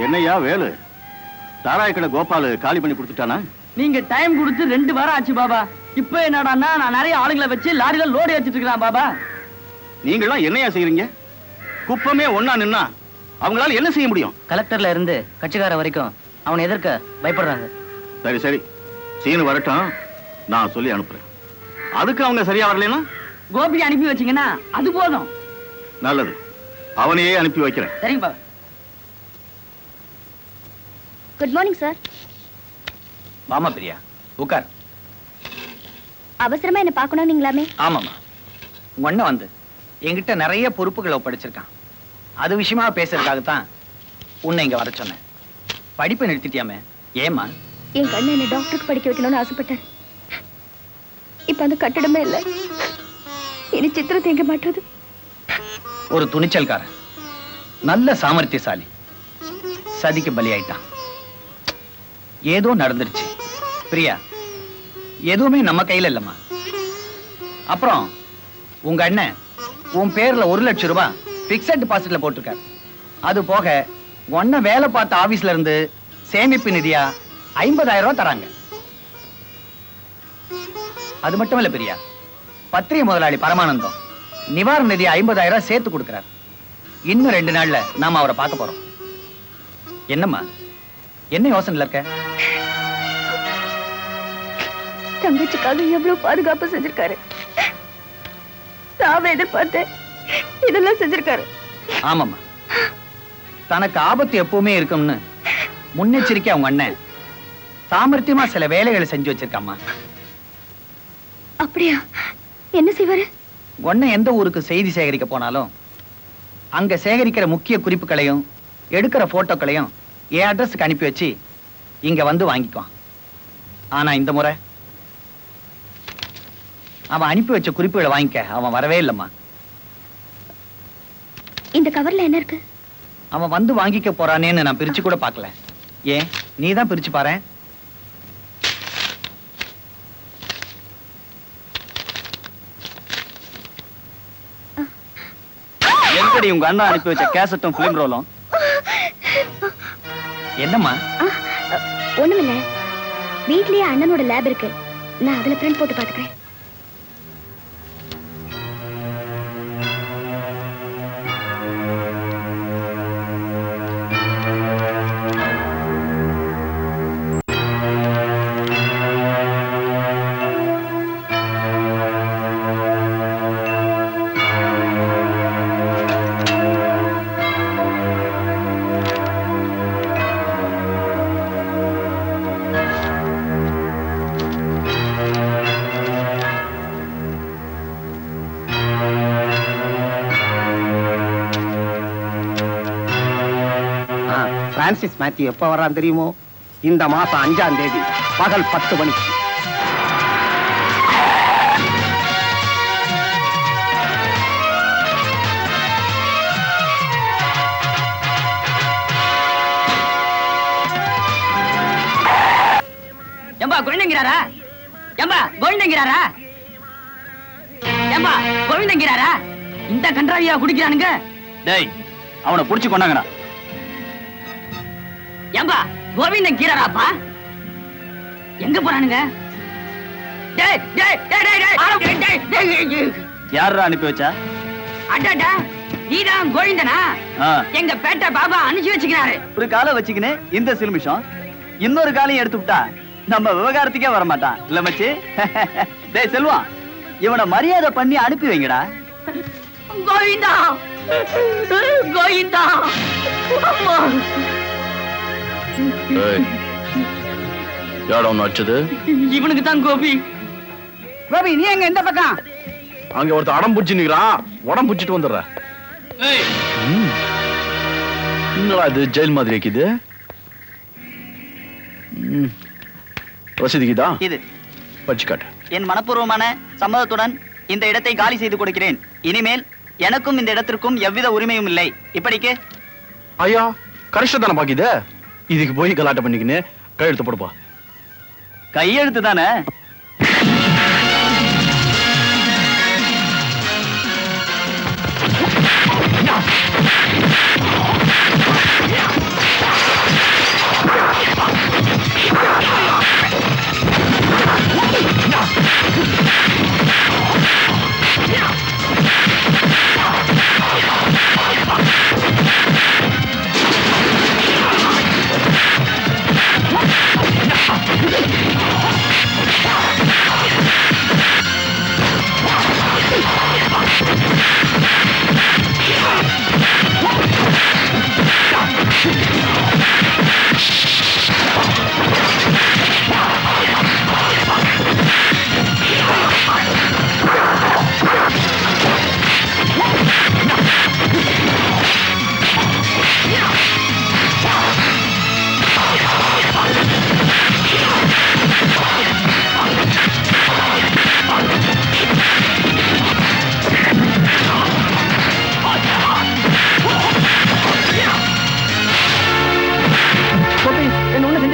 என்னையா வேலு, தாராய கடை கோபால் காலி பண்ணி கொடுத்துட்டானா? நீங்க டைம் கொடுத்து 2 வாரம் ஆச்சு பாபா. இப்ப என்னடான்னா நான் நிறைய ஆளுங்களை வச்சு லாரியில லோடு ஏற்றிட்டு இருக்கிறேன் பாபா. நீங்களாம் என்னையா செய்யறீங்க? குப்பமே ஒன்னா நின்னா அவங்களால என்ன செய்ய முடியும்? கலெக்டர்ல இருந்து கட்சிக்கார வரைக்கும் அவனை எதிர்க்க பயப்படுறாங்க. சரி சரி, சீனு வரட்டும், நான் சொல்லி அனுப்புறேன். அதுக்கு அவங்க சரியா வரலன்னா கோபி அனுப்பி வச்சீங்கன்னா அது போதும். நல்லது, அவனையே அனுப்பி வைக்கிறேன். சரிங்க பாபா. Good morning sir. மாமா பிரியா, உட்கார். அவசரமா என்ன பார்க்கணும் நீங்களாமே? ஆமாமா, உங்க அண்ணன் வந்து என்கிட்ட நிறைய பொறுப்புகளை ஒப்படைச்சிருக்கான். அது விஷயமா பேசுறதுக்காகத்தான் உன்னை இங்க வர சொன்னேன். படிப்பை நிறுத்திட்டியாமே, ஏமா? என் கண்ணு என்ன டாக்டருக்கு படிக்க வைக்கணும்னு ஆசைப்பட்டார். இப்ப அந்த கட்டடமே இல்லை. இனி சித்திரத்தை எங்க மாட்டுறது? ஒரு துணிச்சல்காரன், நல்ல சாமர்த்தியசாலி, சதிக்கு பலியாயிட்டான். ஏதோ நடந்துருச்சு பிரியா, எதுவுமே நம்ம கையில இல்லம்மா. அப்புறம் உங்க அண்ணன் உன் பேர்ல 1 லட்சம் ரூபாய் பிக்ஸட் டெபாசிட்ல போட்டிருக்காரு. அது போக உன்ன வேலை பார்த்த ஆபீஸ்ல இருந்து சேமிப்பு நிதியா 50,000 ரூபாய் தராங்க. அது மட்டும் இல்ல பிரியா, பத்திரிகை முதலாளி பரமானந்தம் நிவாரண நிதி 50,000 ரூபாய் சேர்த்து கொடுக்கிறார். இன்னும் 2 நாள்ல நாம அவரை பார்க்க போறோம். என்னம்மா, என்ன யோசனைல இருக்க? தங்கச்சிக்காக எவ்வளவு பாதுகாப்பு செஞ்சிருக்காரு. நான் எதிர்பார்த்தேன், இதெல்லாம் செஞ்சிருக்காரு. ஆமாம்மா, தனக்கு ஆபத்து எப்பவுமே இருக்கும்னு முன்னெச்சரிக்கை அவங்க அண்ணன் சாமர்த்தியமா சில வேலைகளை செஞ்சு வச்சிருக்காமா. அப்படியா? என்ன செய்வாரு? ஒன்ன எந்த ஊருக்கு செய்தி சேகரிக்க போனாலும் அங்க சேகரிக்கிற முக்கிய குறிப்புகளையும் எடுக்கிற போட்டோக்களையும் என் அட்ரஸுக்கு அனுப்பி வச்சு இங்க வந்து வாங்கிக்குவான். ஆனா இந்த முறை அவன் அனுப்பி வச்ச குறிப்புகளை வாங்கிக்க அவன் வரவே இல்லம்மா. இந்த கவர்ல என்ன இருக்கு? அவன் வந்து வாங்கிக்க போறானேன்னு நான் பிரிச்சு கூட பார்க்கல. ஏன், நீ தான் பிரிச்சு பாரு. எங்கடி உங்க அண்ணா அனுப்பி வச்ச கேசட்டும் பிலிம் ரோலும்? என்னம்மா? ஒண்ணுமில்ல, வீட்லயே அண்ணனோட லேப் இருக்கு, நான் அதுல பிரிண்ட் போட்டு பாத்துக்கிறேன். பிரான்சிஸ் மேத்யூ எப்ப வர்றான் தெரியுமோ? இந்த மாசம் 5ஆம் தேதி பகல் 10 மணிக்கு. ஏம்பா கோவிந்தங்கிறாரா? ஏம்பா கோவிந்தங்கிறாரா? ஏம்பா கோவிந்தங்கிறாரா? இந்த கன்றாவியா குடிக்கிறானுங்க. டேய், அவனை புடிச்சு கொண்டாங்கடா. ஏம்பா கோவிந்தன் கீராராப்பா? எங்க போறானுங்க? டேய் டேய் டேய் டேய் டேய், யாரா அனுப்பி வச்சா? அடடா, நீதான் கோவிந்தனா? எங்க பேட்டை பாபா அனுப்பி வச்சுக்கிறாரு. ஒரு காலை வச்சுக்கினே இந்த சிலுமிஷம் இன்னொரு காலையும் எடுத்து விட்டா நம்ம விவகாரத்துக்கே வர மாட்டான் இல்ல மச்சி? டேய் செல்வா, இவனை மரியாதை பண்ணி அனுப்பி வைங்கடா. கோவிந்தா கோவிந்தா. இவனுக்கு தான் கோபி. கோபி, நீ எங்க இந்த பக்கம்? அங்க ஒருத்த அடம் பிடிச்சு நிக்கிறான், உடம்பு பிடிச்சிட்டு வந்துடுற. என்னடா இது ஜெயில் மாதிரி இருக்குது? ரசீதுக்குதா இது பச்சுக்காட்டு. என் மனப்பூர்வமான சம்மதத்துடன் இந்த இடத்தை காலி செய்து கொடுக்கிறேன். இனிமேல் எனக்கும் இந்த இடத்திற்கும் எவ்வித உரிமையும் இல்லை. இப்படிக்கு ஐயா கரெக்டா தானே பாக்கிது? இதுக்கு போய் கலாட்டம் பண்ணிக்கின்னு கையெழுத்து போடுப்பா. கையெழுத்து தானே?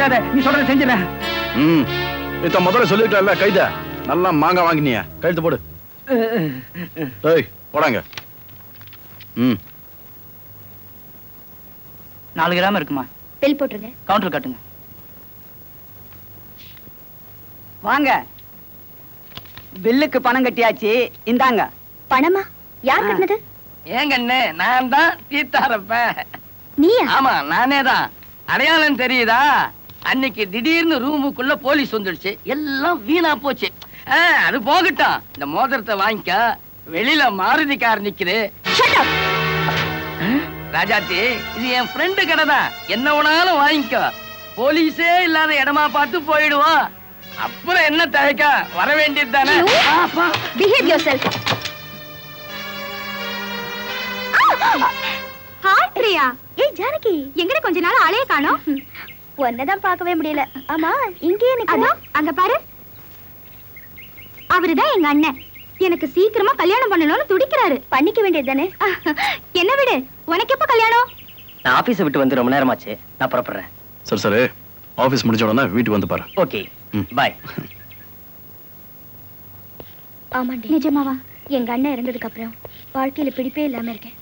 பயப்படாத, நீ சொல்றத செஞ்சிடறேன். இத முதல்ல சொல்லிருக்கல கைத நல்லா மாங்காய் வாங்கினியா கைது போடு. ஏய் போடாங்க. 4 கிராம் இருக்குமா? பில் போட்டுருங்க. கவுண்டர் கட்டுங்க. வாங்க, பில்லுக்கு பணம் கட்டியாச்சு, இந்தாங்க. பணமா? யார் கட்டினது? ஏங்கண்ணே, நான் தான் தீத்தாரப்பேன். நீயா? ஆமா, நானே தான். அடையாளம் தெரியுதா? அன்னைக்கு திடீர்னு ரூமுக்குள்ள போலீஸ் வந்துடுச்சு, எல்லாம் வீணா போச்சு. அது போகட்டும், இந்த மோதிரத்தை வாங்கிக்க. வெளியில மாருதி கார் நிக்குது. ராஜாத்தி, இது என் ஃப்ரெண்டு கடை தான், என்ன வேணாலும் வாங்கிக்க. போலீஸே இல்லாத இடமா பார்த்து போயிடுவான். அப்புறம் என்ன தயக்க, வர வேண்டியது தானே. Behave yourself. ஹாய் பிரியா. ஏய் ஜானகி, எங்கட கொஞ்ச நாள் ஆளைய காணோம். ஒன்னதான் பார்க்கவே முடியல. ஆமா, இங்கே நிக்கணும். அங்க பாரு, அவருதான் எங்க அண்ணன். எனக்கு சீக்கிரமா கல்யாணம் பண்ணணும்னு துடிக்கிறாரு. பண்ணிக்க வேண்டியது தானே. என்ன விடு, உனக்கு எப்ப கல்யாணம்? நான் ஆபீஸ் விட்டு வந்து ரொம்ப நேரமாச்சு, நான் புறப்படுறேன். சரி ஆபீஸ் முடிஞ்ச உடனே வீட்டுக்கு வந்து பாரு. ஓகே, பாய். ஆமாண்டி. நிஜமாவா? எங்க அண்ணன் இறந்ததுக்கு அப்புறம் வாழ்க்கையில பிடிப்பே இல்லாம இருக்கேன்.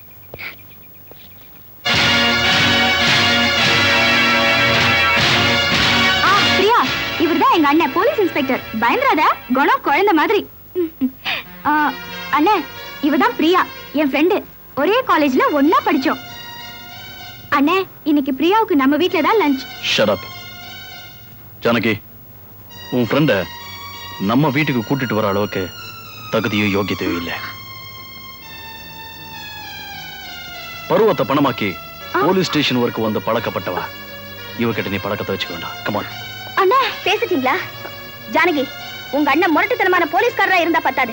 பிரியா, இவர்தான் எங்க அண்ணன், போலீஸ் இன்ஸ்பெக்டர். பயந்துராத, குணம் குழந்தை மாதிரி. அண்ணே, இவதான் பிரியா, என் ஃப்ரெண்டு. ஒரே காலேஜ்ல ஒன்னா படிச்சோம். அண்ணே, இன்னைக்கு பிரியாவுக்கு நம்ம வீட்ல தான் லஞ்ச். Shut up. ஜானகி, உன் ஃப்ரெண்ட நம்ம வீட்டுக்கு கூட்டிட்டு வர அளவுக்கு தகுதியோ யோகியத்தையோ இல்லை. பருவத்தை பணமாக்கி போலீஸ் ஸ்டேஷன் வரைக்கும் வந்து பழக்கப்பட்டவா. இவகிட்ட நீ பழக்கத்தை வச்சுக்க வேண்டாம். கமான். அண்ணா, பேசிட்டீங்களா? ஜானகி, உங்க அண்ணன் முரட்டுத்தனமான போலீஸ்காரரா இருந்தா பத்தாது,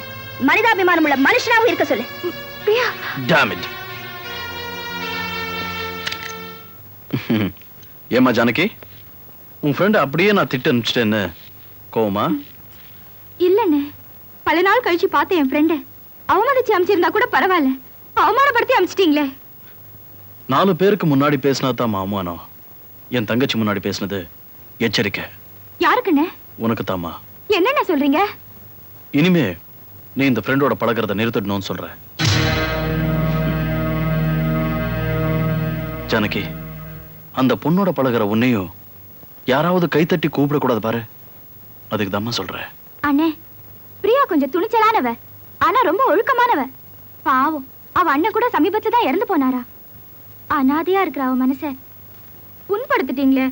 மனிதாபிமானம் உள்ள மனுஷனாவும் இருக்க சொல்லு. பிரியா. Damn it. ஏமா ஜானகி, உன் ஃப்ரெண்ட் அப்படியே நான் திட்டு அனுப்பிச்சிட்டேன்னு கோவமா? இல்லண்ணே, பல நாள் கழிச்சு பார்த்தேன் என் ஃப்ரெண்ட. அவமதிச்சு அமிச்சிருந்தா கூட பரவாயில்ல, அவமானப்படுத்தி அமிச்சிட்டீங்களே. 4 பேருக்கு முன்னாடி பேசினா தான் அவமானம். என் தங்கச்சி முன்னாடி பேசினது எச்சரிக்கை. யாருக்குண்ணே? உனக்கு தாமா. என்னென்ன சொல்றீங்க? இனிமே நீ இந்த ஃப்ரெண்டோட பழகிறத நிறுத்திடணும்னு சொல்ற. ஜானகி, அந்த பொண்ணோட பழகிற உன்னையும் யாராவது கைத்தட்டி கூப்பிடக்கூடாது பாரு. அதுக்கு தாமா சொல்ற. அண்ணே, பிரியா கொஞ்சம் துணிச்சலானவ, ஆனா ரொம்ப ஒழுக்கமானவ. பாவம், அவ அண்ணன் கூட சமீபத்துல தான் இறந்து போனாரா. அனாதையா இருக்கிற அவ மனச புண்படுத்திட்டீங்களே.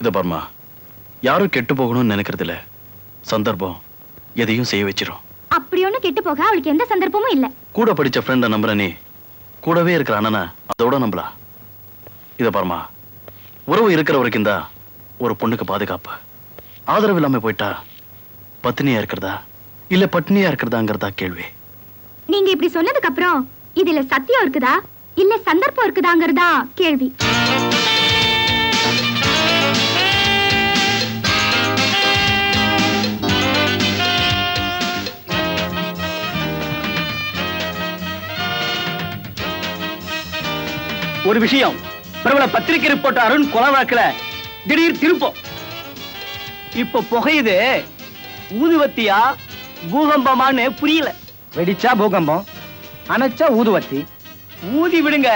இத பாருமா, யாரும் கெட்டு போகணும்னு நினைக்கிறது இல்ல, சந்தர்ப்பம் எதையும் செய்ய வச்சிரும். அப்படி ஒண்ணு கெட்டு போக அவளுக்கு எந்த சந்தர்ப்பமும் இல்ல. கூட படிச்ச ஃப்ரெண்ட நம்புற நீ கூடவே இருக்கிற அண்ணனை அதோட நம்பலா? இத பாருமா, உறவு இருக்கிற வரைக்கும் தான் ஒரு பொண்ணுக்கு பாதுகாப்பு. ஆதரவு இல்லாம போயிட்டா பத்தினியா இருக்கிறதா இல்ல பட்னியா இருக்கிறதாங்கிறதா கேள்வி. நீங்க இப்படி சொன்னதுக்கு அப்புறம் இதுல சத்தியம் இருக்குதா இல்ல சந்தர்ப்பம் இருக்குதாங்கிறதா கேள்வி. ஒரு விஷயம், பிரபல பத்திரிகை ரிப்போர்ட்டர் அருண் கொலை வழக்குல திடீர் திருப்பம். இப்ப புகையுது, ஊதுவத்தியா பூகம்பமான்னு புரியல. வெடிச்சா பூகம்பம், அணைச்சா ஊதுவத்தி. ஊதி விடுங்க,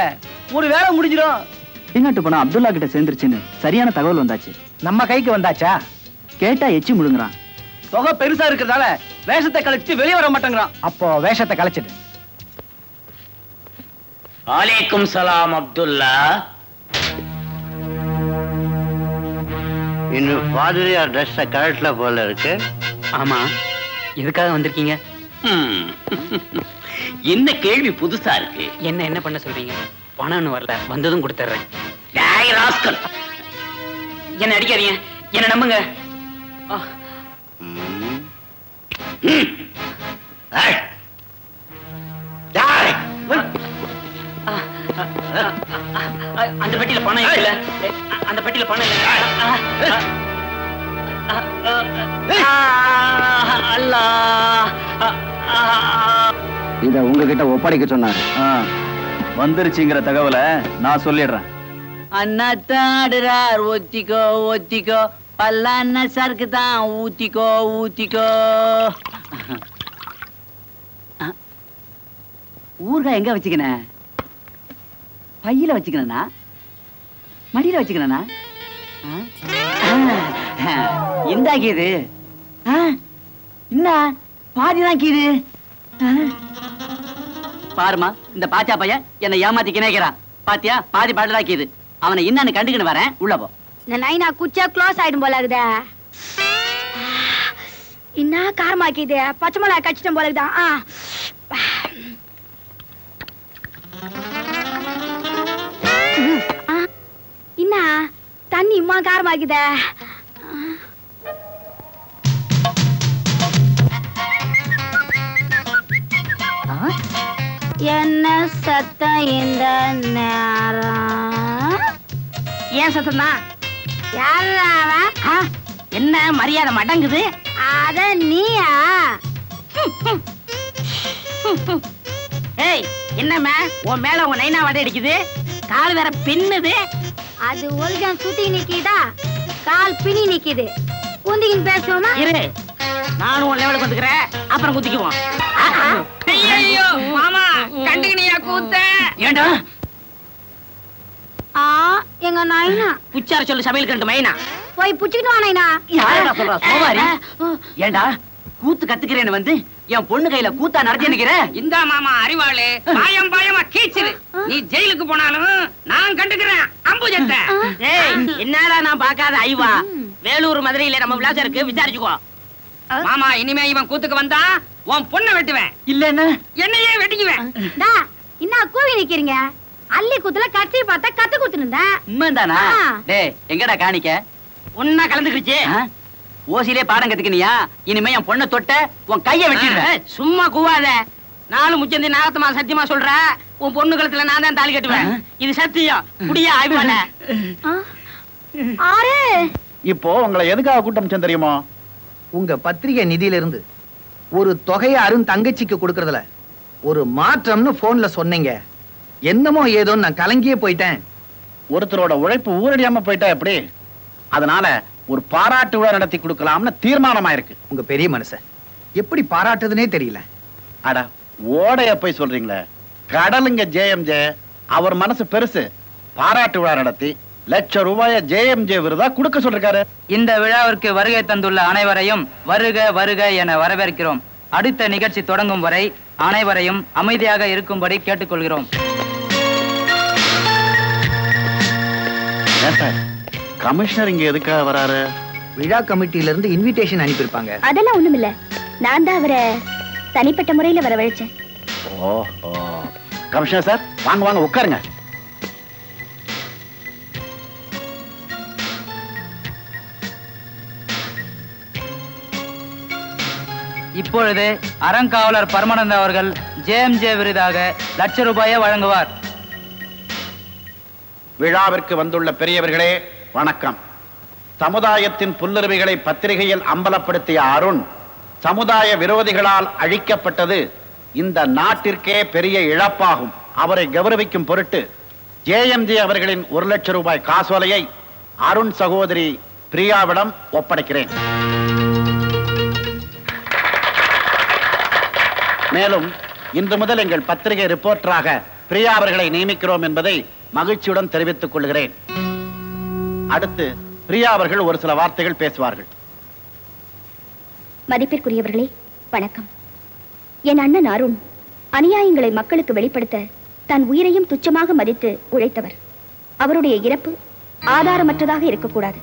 ஒரு வேலை முடிஞ்சிடும். வெளிநாட்டு பணம் அப்துல்லா கிட்ட சேர்ந்துருச்சுன்னு சரியான தகவல் வந்தாச்சு. நம்ம கைக்கு வந்தாச்சா? கேட்டா எச்சி முழுங்குறான். தொகை பெருசா இருக்கிறதால வேஷத்தை கழிச்சு வெளியே வர மாட்டேங்கிறான். அப்போ வேஷத்தை கலைச்சிடு. அலைக்கும் சலாம் அப்துல்லா. இன்னும் பாதிரியா ட்ரெஸ் கரெக்ட்ல போல இருக்கு. ஆமா, எதுக்காக வந்திருக்கீங்க? என்ன கேள்வி புதுசா இருக்கு. என்ன பண்ண சொல்றீங்க? பணம்னு வரல, வந்ததும் கொடுத்துறேன். என்ன அடிக்காதீங்க, என்ன நம்புங்க. அந்த பெட்டியில பணம் இல்ல, அந்த பெட்டியில பணம் இல்ல. இத உங்ககிட்ட ஒப்படைக்க சொன்னாரு. வந்துருச்சுங்கிற தகவலை நான் சொல்லிடுறேன். அண்ணா தாடுறார், ஒத்திக்கோ ஒத்திக்கோ, பல்லான சருக்கு தான் ஊத்திக்கோ ஊத்திக்கோ. ஊறுகாய் எங்க வச்சுக்கின? பையில வச்சுக்கணா, மடியில வச்சுக்கணா? இந்தா கீது என்ன பாதிதான் கீது. பாருமா, இந்த பாச்சா பையன் என்னை ஏமாத்தி கிணைக்கிறான். பாத்தியா, பாதி பாடலா கீது. அவனை என்னன்னு கண்டுக்கின்னு வரேன், உள்ள போ. இந்த நைனா குச்சா க்ளோஸ் ஆயிடும் போல இருக்குதே. என்ன காரமாக்கிது, பச்சை மிளகா கச்சிட்டம் போல இருக்குதா. என்ன தண்ணி இம்மா காரமாக்குத. என்ன சத்தம் இந்த நேரம்? ஏன் சத்தம் தான்? யாரா என்ன மரியாதை மடங்குது? அத நீயா? ஏய், என்னம்மா உன் மேல உன் நைனா வடை அடிக்குது, கால் வேற பின்னுது. அது ஒழுங்கான் சுத்தி நிக்கிதா, கால் பிணி நிக்குது. குந்திக்கின்னு பேசுவோமா? இரு, நானும் உன் லெவலுக்கு வந்துக்கிறேன், அப்புறம் குதிக்குவோம். ஐயோ மாமா, கண்டுக்கினியா கூத்த? ஏண்டா எங்க நைனா உச்சார சொல்லு, சமையலுக்கு ரெண்டு மைனா. போய் புடிச்சுக்கிட்டு வா நைனா. யாரா சொல்றா சோமாரி? ஏண்டா கூத்து கத்துக்கிறேன்னு வந்து என் பொண்ணு கையில கூத்தா நடத்தி நிக்கிற? இந்த மாமா அறிவாளு பாயம் பாயமா கீச்சுது. நீ ஜெயிலுக்கு போனாலும் நான் கண்டுக்கிறேன் அம்புஜத்தை. ஏய், என்னடா நான் பார்க்காத ஐவா, வேலூர் மதுரையில நம்ம விளாசருக்கு விசாரிச்சுக்கோ. மாமா, இனிமே இவன் கூத்துக்கு வந்தா உன் பொண்ணை வெட்டுவேன், இல்லன்னா என்னையே வெட்டிக்குவேன். என்ன கூவி நிக்கிறீங்க? அள்ளி குத்துல கட்சி பார்த்தா கத்து குத்துனுந்தேன். உண்மைதானா? டேய், எங்கடா காணிக்க? ஒன்னா கலந்துக்கிடுச்சு. ஓசிலே பாடம் கத்துக்கினியா? இனிமே என் பொண்ணை தொட்ட உன் கைய வெட்டிடுவேன். சும்மா கூவாத. நாலு முச்சந்தி நாகத்தமா சத்தியமா சொல்ற, உன் பொண்ணு கழுத்துல நான் தான் தாலி கட்டுவேன். இது சத்தியம். குடியா ஆய்வான. ஆறு இப்போ உங்களை எதுக்காக கூட்டம் தெரியுமோ? உங்க பத்திரிகை நிதியில இருந்து ஒரு தொகையை அருண் தங்கச்சிக்கு கொடுக்கறதுல ஒரு மாற்றம்னு போன்ல சொன்னீங்க. என்னமோ ஏதோ நான் கலங்கியே போயிட்டேன். ஒருத்தரோட உழைப்பு ஊரடியாம போயிட்டா எப்படி? அதனால ஒரு பாராட்டு விழா நடத்தி கொடுக்கலாம்னு தீர்மானமாயிருக்கு. உங்க பெரிய மனுஷன் எப்படி பாராட்டுதுன்னே தெரியல. அட, ஓடைய போய் சொல்றீங்களே. கடலுங்க ஜேஎம்ஜே, அவர் மனசு பெருசு. பாராட்டு விழா நடத்தி ₹1,00,000 ஜேஎம்ஜே விருதா கொடுக்க சொல்றாரு. இந்த விழாவிற்கு வருகை தந்துள்ள அனைவரையும் வருக வருக என வரவேற்கிறோம். அடுத்த நிகழ்ச்சி தொடங்கும் வரை அனைவரையும் அமைதியாக இருக்கும்படி கேட்டுக்கொள்கிறோம். கமிஷனர் இங்க எதுக்காக வராரு? விழா கமிட்டியில இருந்து இன்விடேஷன் அனுப்பியிருப்பாங்க. அதெல்லாம் ஒண்ணும் இல்ல, நான் தான் அவரை தனிப்பட்ட முறையில வரவழைச்சேன். ஓஹோ, கமிஷனர் சார், வாங்க வாங்க உட்காருங்க. இப்பொழுது அறங்காவலர் பரமானந்த அவர்கள் ஜேஎம்ஜே விருதாக ₹1,00,000 வழங்குவார். விழாவிற்கு வந்துள்ள பெரியவர்களே வணக்கம். சமுதாயத்தின் புல்லுரிமைகளை பத்திரிகையில் அம்பலப்படுத்திய அருண் சமுதாய விரோதிகளால் அழிக்கப்பட்டது இந்த நாட்டிற்கே பெரிய இழப்பாகும். அவரை கௌரவிக்கும் பொருட்டு ஜேஎம்ஜே அவர்களின் ₹1,00,000 காசோலையை அருண் சகோதரி பிரியாவிடம் ஒப்படைக்கிறேன். மேலும் இன்று முதல் எங்கள் பத்திரிகை ரிப்போர்ட்டராக பிரியா அவர்களை நியமிக்கிறோம் என்பதை மகிழ்ச்சியுடன் தெரிவித்துக் கொள்கிறேன். அடுத்து பிரியா அவர்கள் ஒரு சில வார்த்தைகள் பேசுவார்கள். மதிப்பிற்குரியவர்களே வணக்கம். என் அண்ணன் அருண் அநியாயங்களை மக்களுக்கு வெளிப்படுத்த தன் உயிரையும் துச்சமாக மதித்து உழைத்தவர். அவருடைய இறப்பு ஆதாரமற்றதாக இருக்கக்கூடாது.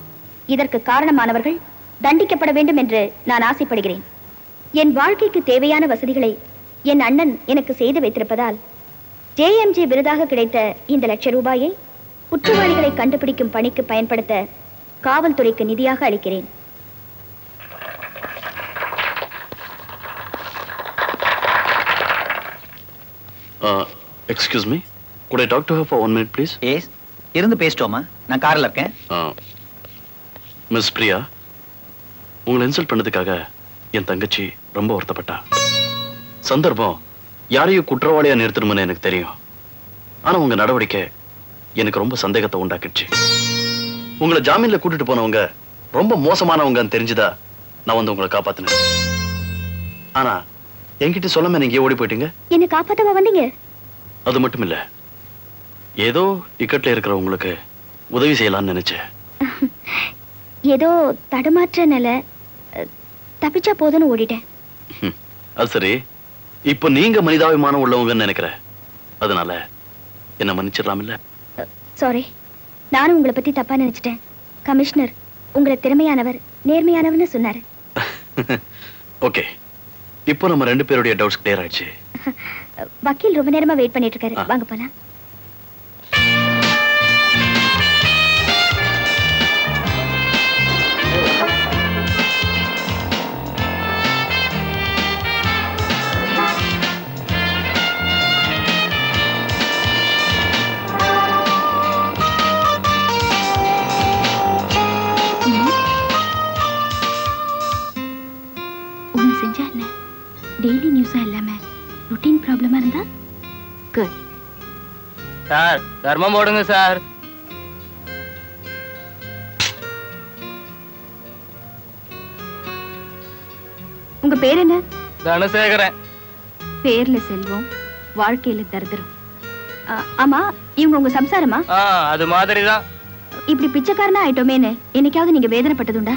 இதற்கு காரணமானவர்கள் தண்டிக்கப்பட வேண்டும் என்று நான் ஆசைப்படுகிறேன். என் வாழ்க்கைக்கு தேவையான வசதிகளை என் அண்ணன் எனக்கு செய்து வைத்திருப்பதால் ஜேஎம்ஜே விருதாக கிடைத்த இந்த ₹1,00,000 குற்றவாளிகளை கண்டுபிடிக்கும் பணிக்கு பயன்படுத்த காவல்துறைக்கு நிதியாக அளிக்கிறேன். Excuse me, could I talk to her for 1 minute please? Yes, இருந்து பேசிட்டோமா? நான் கார்ல இருக்கேன். மிஸ் பிரியா, உங்களை இன்சல்ட் பண்ணதுக்காக என் தங்கச்சி ரொம்ப வருத்தப்பட்டா. சந்தர்ப்பம் யாரையும் குற்றவாளியா நிறுத்தணும்னு எனக்கு தெரியும். ஆனா உங்க நடவடிக்கை எனக்கு ரொம்ப சந்தேகத்தை உண்டாக்கிடுச்சு. உங்களை ஜாமீன்ல கூட்டிட்டு போனவங்க ரொம்ப மோசமானவங்கன்னு தெரிஞ்சுதா நான் வந்து உங்களை காப்பாத்தினேன். ஆனா என்கிட்ட சொல்லாம நீங்க ஓடி போயிட்டீங்க. என்ன காப்பாத்தவா வந்தீங்க? அது மட்டும் இல்ல, ஏதோ இக்கட்ல இருக்கிற உங்களுக்கு உதவி செய்யலாம்னு நினைச்சேன். ஏதோ தடுமாற்ற நிலை, தப்பிச்சா போதுன்னு ஓடிட்டேன். அது சரி, இப்ப நீங்க மனிதாபிமானம் உள்ளவங்கன்னு நினைக்கிறேன். அதனால என்ன மன்னிச்சிடலாம் இல்ல? சாரி, நானும் உங்களை பத்தி தப்பா நினைச்சிட்டேன். கமிஷனர் உங்களை திறமையானவர், நேர்மையானவர்னு சொன்னாரு. ஓகே, இப்போ நம்ம 2 பேருடைய டவுட்ஸ் கிளியர் ஆயிடுச்சு. வக்கீல் ரொம்ப நேரமா வெயிட் பண்ணிட்டு இருக்காரு. வாங்க போலாம். ஒண்ணு செஞ்சா என்ன, டெய்லி நியூஸா இல்லாம ரொட்டீன் ப்ராப்ளமா இருந்தா குட். சார் தர்மம் போடுங்க சார். உங்க பேர் என்ன? தனசேகரன். பேர்ல செல்வம், வாழ்க்கையில தரித்திரம். ஆமா, இவங்க உங்க சம்சாரமா? அது மாதிரிதான். இப்படி பிச்சைக்காரனா ஆயிட்டோமேன்னு என்னைக்காவது நீங்க வேதனைப்பட்டதுண்டா?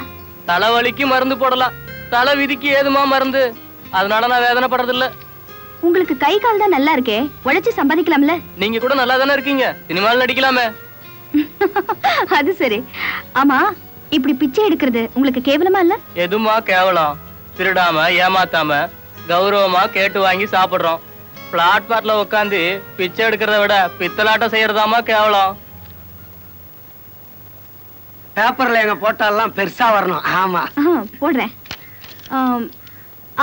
தலைவலிக்கு மருந்து போடலாம், தலை விதிக்கு ஏதுமா மருந்து? அதனால நான் வேதனைப்படுறது இல்ல. உங்களுக்கு கை கால் தான் நல்லா இருக்கே, உழைச்சு சம்பாதிக்கலாம்ல. நீங்க கூட நல்லா தானே இருக்கீங்க, சினிமாவில் நடிக்கலாமே. அது சரி. ஆமா, இப்படி பிச்சை எடுக்கிறது உங்களுக்கு கேவலமா இல்ல? எதுமா கேவலம்? திருடாம ஏமாத்தாம கௌரவமா கேட்டு வாங்கி சாப்பிடுறோம். பிளாட்பார்ட்ல உட்காந்து பிச்சை எடுக்கிறத விட பித்தலாட்டம் செய்யறதாமா கேவலம். பேப்பர்ல எங்க போட்டாலாம் பெருசா வரணும். ஆமா போடுறேன்.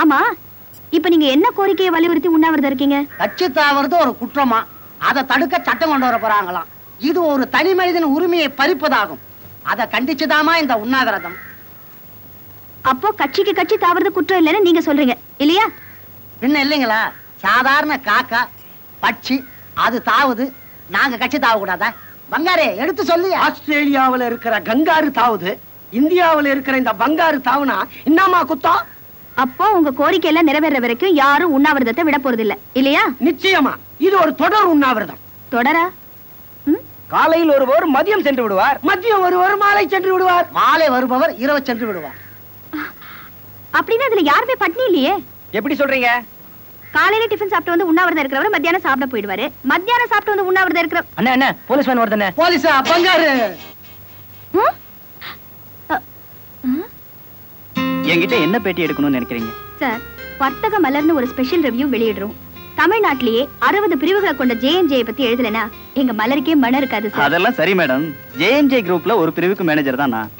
ஆமா, இப்ப நீங்க என்ன கோரிக்கையை வலியுறுத்தி உண்ணாவிரதம் இருக்கீங்க? கட்சி தாவறது ஒரு குற்றமா, அதை தடுக்க சட்டம் கொண்டு வர போறாங்களாம். இது ஒரு தனி மனிதன் உரிமையை பறிப்பதாகும். அதை கண்டிச்சுதாமா இந்த உண்ணாவிரதம். அப்போ கட்சிக்கு கட்சி தாவறது குற்றம் இல்லைன்னு நீங்க சொல்றீங்க இல்லையா? பின்ன இல்லைங்களா, சாதாரண காக்கா பட்சி அது தாவுது, நாங்க கட்சி தாவ கூடாதா? பங்காரு எடுத்து சொல்லு. ஆஸ்திரேலியாவில் இருக்கிற கங்காரு தாவுது, இந்தியாவில் இருக்கிற இந்த பங்காரு தாவுனா என்னமா குத்தம்? அப்போ உங்க கோரிக்கை எல்லாம் நிறைவேற வரைக்கும் யாரும் உண்ணாவிரதத்தை விட போறது இல்ல இல்லையா? நிச்சயமா, இது ஒரு தொடர் உண்ணாவிரதம். தொடரா? காலையில் ஒருவர் மதியம் சென்று விடுவார், மதியம் ஒருவர் மாலை சென்று விடுவார், மாலை வருபவர் இரவு சென்று விடுவார். அப்படின்னா அதுல யாருமே பட்னி இல்லையே. எப்படி சொல்றீங்க? காலையில டிஃபன் சாப்பிட்டு வந்து உண்ணாவிரதம் இருக்கிறவர் மத்தியானம் சாப்பிட போயிடுவாரு, மத்தியானம் சாப்பிட்டு வந்து உண்ணாவிரதம் இருக்கிற அண்ணா என்ன போலீஸ் மேன் வருதுண்ணே. போலீஸா? பங்காரு என்கிட்ட என்ன பேட்டி எடுக்கணும்னு நினைக்கிறீங்க? சார், வர்த்தக மலர்னு ஒரு ஸ்பெஷல் ரிவ்யூ வெளியிடுறோம். தமிழ்நாட்டிலேயே 60 பிரிவுகளை கொண்ட JMJ பத்தி எழுதலனா எங்க மலருக்கே மன இருக்காது சார். அதெல்லாம் சரி மேடம், JMJ குரூப்ல ஒரு பிரிவுக்கு மேனேஜர் தான் நான்.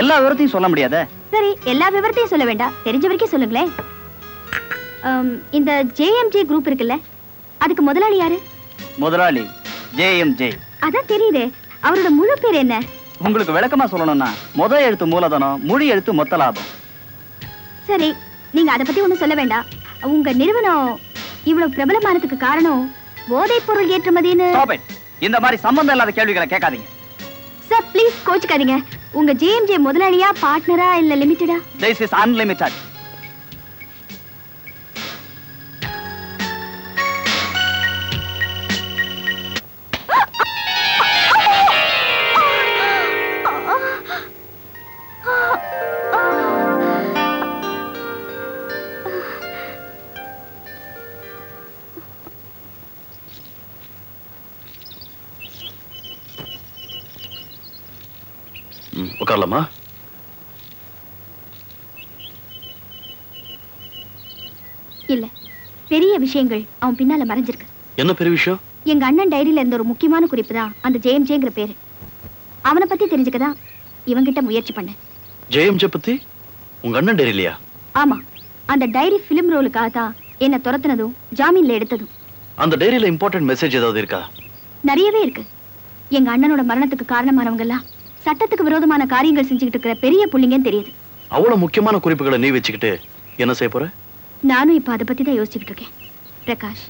எல்லா விவரத்தையும் சொல்ல முடியாத? சரி, எல்லா விவரத்தையும் சொல்ல வேண்டாம், தெரிஞ்ச வரைக்கும் சொல்லுங்களேன். இந்த JMJ குரூப் இருக்குல்ல, அதுக்கு முதலாளி யாரு? முதலாளி JMJ. அதான் தெரியுதே, அவரோட முழு பேர் என்ன? உங்களுக்கு விளக்கமா சொல்லணும்னா முதல் எழுத்து மூலதனம், மொழி எழுத்து மொத்த லாபம். சரி, நீங்க அதை பத்தி ஒண்ணும் சொல்ல வேண்டாம். உங்க நிறுவனம் இவ்வளவு பிரபலமானதுக்கு காரணம் போதைப் பொருள் ஏற்றுமதின்னு. இந்த மாதிரி சம்பந்தம் இல்லாத கேள்விகளை கேட்காதீங்க சார். ப்ளீஸ் கோச்சுக்காதீங்க. உங்க JMJ முதலாளியா, பார்ட்னரா இல்ல லிமிட்டடா? This is unlimited. உட்காரலாமா? இல்ல, பெரிய விஷயங்கள் அவன் பின்னால மறைஞ்சிருக்கு. என்ன பெரிய விஷயம்? எங்க அண்ணன் டைரியில இருந்த ஒரு முக்கியமான குறிப்பு தான் அந்த JMJங்கிற பேரு. அவனை பத்தி தெரிஞ்சுக்கதான் இவங்கிட்ட முயற்சி பண்ணேன். JMJ பத்தி உங்க அண்ணன் டைரியிலையா? ஆமா, அந்த டைரி பிலிம் ரோலுக்காக தான் என்ன துரத்துனதும் ஜாமீன்ல எடுத்ததும். அந்த டைரியில இம்பார்ட்டன்ட் மெசேஜ் ஏதாவது இருக்கா? நிறையவே இருக்கு. எங்க அண்ணனோட மரணத்துக்கு காரணமானவங்க எல்லாம் சட்டத்துக்கு விரோதமான காரியங்கள் செஞ்சுக்கிட்டு இருக்கிற பெரிய புள்ளிங்கன்னு தெரியுது. அவ்வளவு முக்கியமான குறிப்புகளை நீ வச்சுக்கிட்டு என்ன செய்ய போற? நானும் இப்ப அதை பத்தி தான் யோசிச்சுக்கிட்டு இருக்கேன். பிரகாஷ்,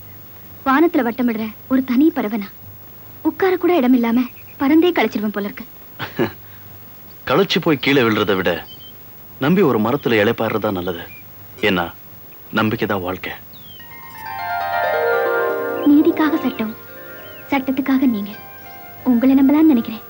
வானத்துல வட்டமிடுற ஒரு தனி பறவைனா உட்கார கூட இடம் இல்லாம பறந்தே கழிச்சிருவேன் போல இருக்கு. களைச்சு போய் கீழே விழுறதை விட நம்பி ஒரு மரத்துல இளைப்பாடுறதா நல்லது. ஏன்னா நம்பிக்கைதான் வாழ்க்கை. நீதிக்காக சட்டம், சட்டத்துக்காக நீங்க. உங்களை நம்பலான்னு நினைக்கிறேன்.